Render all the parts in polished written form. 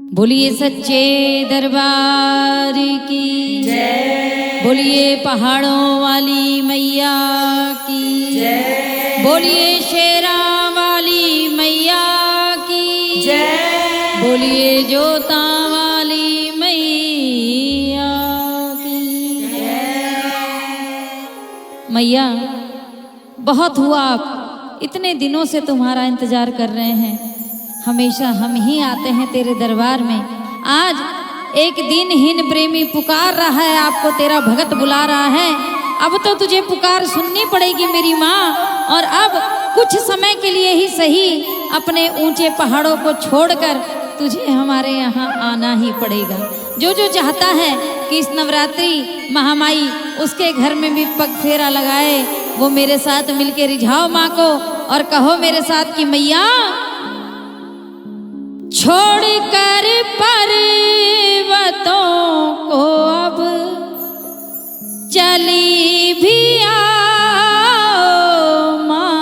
बोलिए सच्चे दरबार की जय। बोलिए पहाड़ों वाली मैया की जय। बोलिए शेरा वाली मैया की जय। बोलिए जोता वाली मैया की जय। मैया बहुत हुआ, आप इतने दिनों से तुम्हारा इंतजार कर रहे हैं। हमेशा हम ही आते हैं तेरे दरबार में। आज एक दिनहीन प्रेमी पुकार रहा है, आपको तेरा भगत बुला रहा है। अब तो तुझे पुकार सुननी पड़ेगी मेरी माँ, और अब कुछ समय के लिए ही सही अपने ऊंचे पहाड़ों को छोड़कर तुझे हमारे यहाँ आना ही पड़ेगा। जो जो चाहता है कि इस नवरात्रि महामाई उसके घर में भी पग फेरा लगाए, वो मेरे साथ मिलके रिझाओ माँ को और कहो मेरे साथ कि मैया छोड़ कर पर्वतों को अब चली भी आओ माँ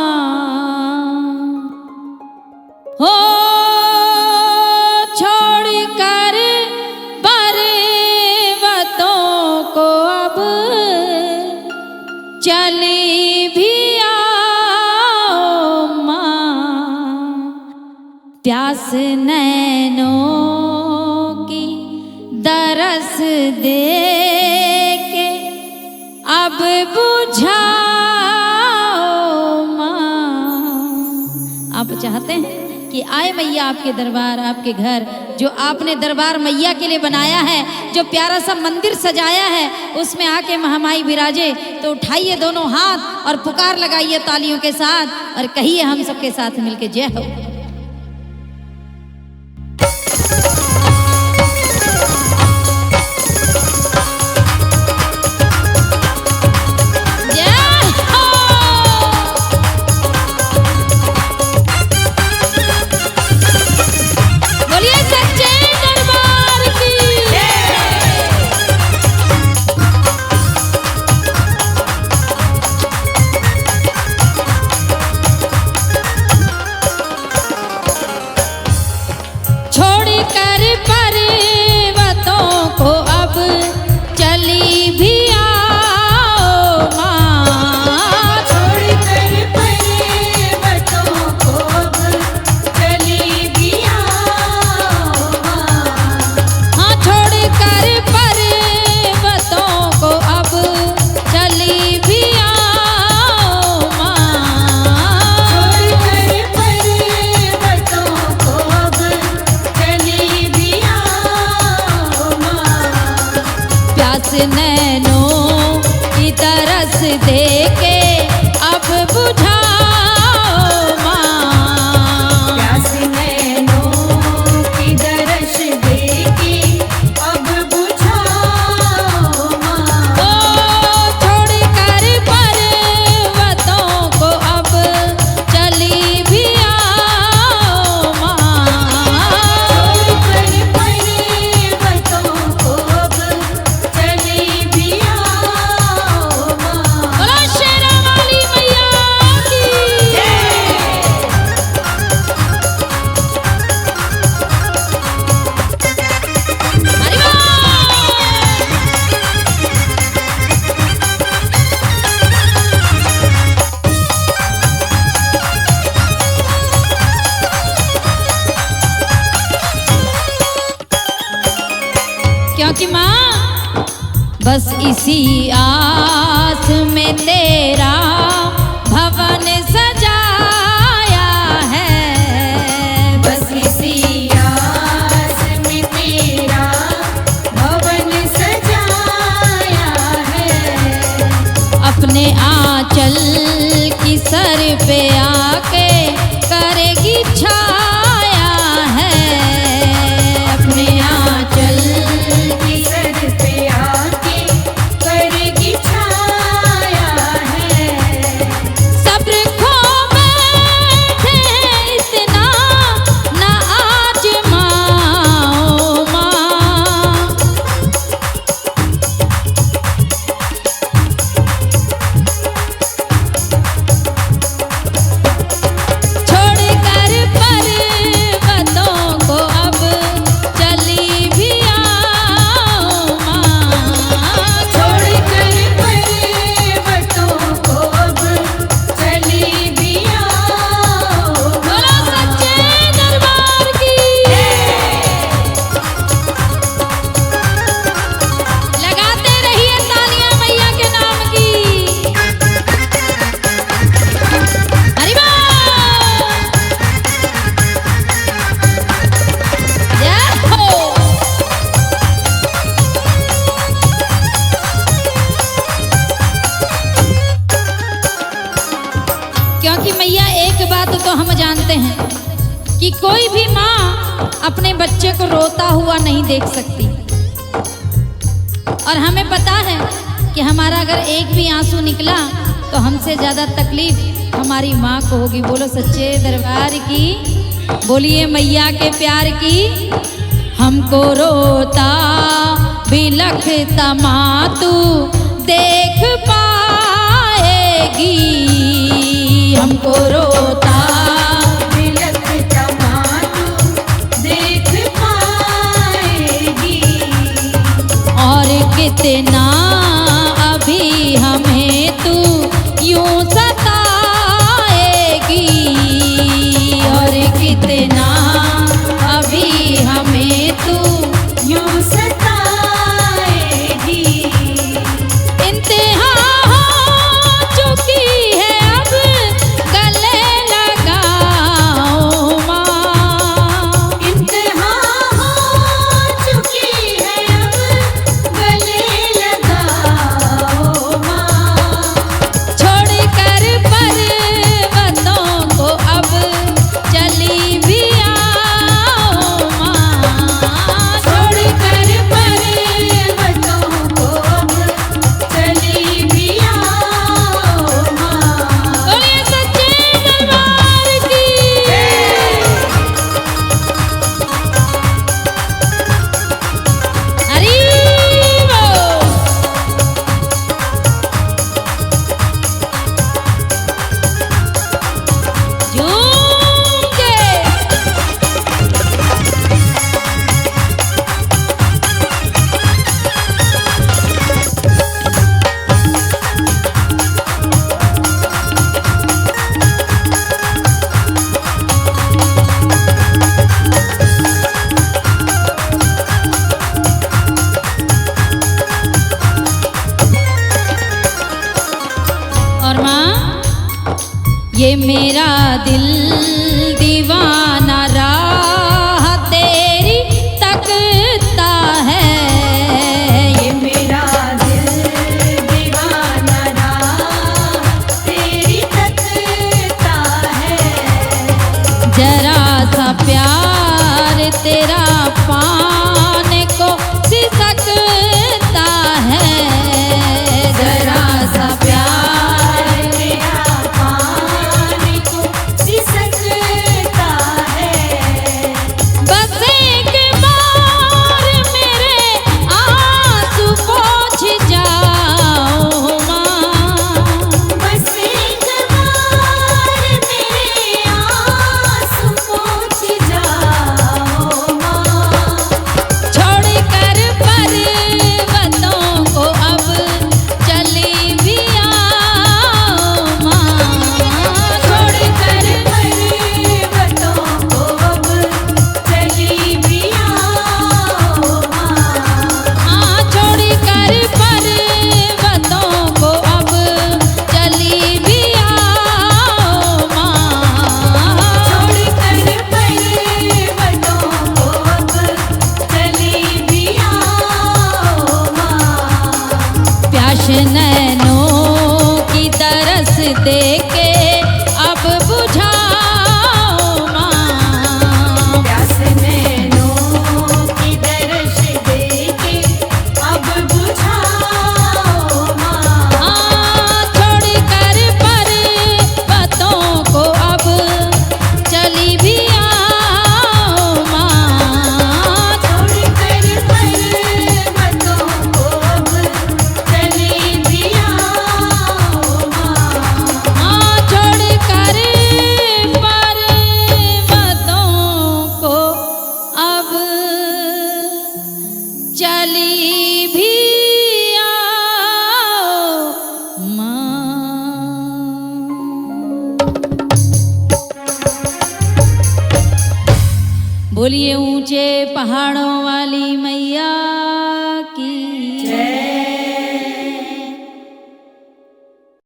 हो। छोड़ कर पर्वतों को अब चली भी आओ माँ। प्यास नैनों की दरस दे के अब बुझाओ माँ। आप चाहते हैं कि आए मैया आपके दरबार, आपके घर, जो आपने दरबार मैया के लिए बनाया है, जो प्यारा सा मंदिर सजाया है, उसमें आके महामाई विराजे। तो उठाइए दोनों हाथ और पुकार लगाइए तालियों के साथ और कहिए हम सबके साथ मिलके जय हो। नैनों की तरस दे के अब बुझाओ माँ। प्यास नैनों की तरस दे के अब बुझाओ माँ। ओ छोड़ कर पर्वतों को अब चली भी आओ माँ। छोड़ कर पर्वतों को अब चली भी आओ माँ। बोलो शेरा वाली मैया की जय। हरि बोल। क्योंकि माँ बस इसी आस में तेरा भवन सजाया है। बस इसी आस में तेरा भवन सजाया है। अपने आंचल की सर पे आके करेगी छाया है। अपने आंचल की सर पे आके करेगी छाया है। रोता हुआ नहीं देख सकती। और हमें पता है कि हमारा अगर एक भी आंसू निकला तो हमसे ज़्यादा तकलीफ हमारी माँ को होगी। बोलो सच्चे दरबार की, बोलिए मैया के प्यार की। हमको रोता बिलखता माँ तू देख पाएगी, हमको रोता बिलखता माँ तू देख पाएगी। और कितना अभी हमें तू यूं सताएगी, और कितना अभी हमें तू यूं सताएगी। इंतहा हो चुकी है अब गले लगाओ माँ, इंतहा हो चुकी है अब गले लगाओ माँ। छोड़ कर पर्वतों को अब चली भी आओ माँ, छोड़ कर पर्वतों को अब चली भी आओ माँ। बोलिए सच्चे दरबार की। हरी बोल। झूम के और माँ, ये मेरा दिल दीवाना राह तेरी तकता है, ये मेरा दिल दीवाना राह तेरी तकता है। जरा सा प्यार तेरा पाने को सिसकता है, जरा सा प्यार तेरा पाने को सिसकता है। बस एक बार मेरे आंसू पोंछ जाओ माँ, बस एक बार मेरे आंसू पोंछ जाओ माँ। छोड़ कर पर्वतों को अब चली भी आओ माँ, छोड़ कर पर्वतों को अब चली भी आओ माँ। हाँ, छोड़ कर पर्वतों को अब चली भी आओ माँ, छोड़ कर पर्वतों को अब चली भी आओ माँ। प्यास नैनों की तरस देके अब बुझाओ माँ, प्यास नैनों की दर्श देके अब बुझाओ माँ। हाँ, छोड़ कर पर्वतों को अब चली भी आओ माँ, छोड़ कर पर्वतों को अब चली भी आओ माँ। हाँ, छोड़ कर पर्वतों को अब चली भी आओ माँ। बोलिए ऊंचे पहाड़ों वाली मैया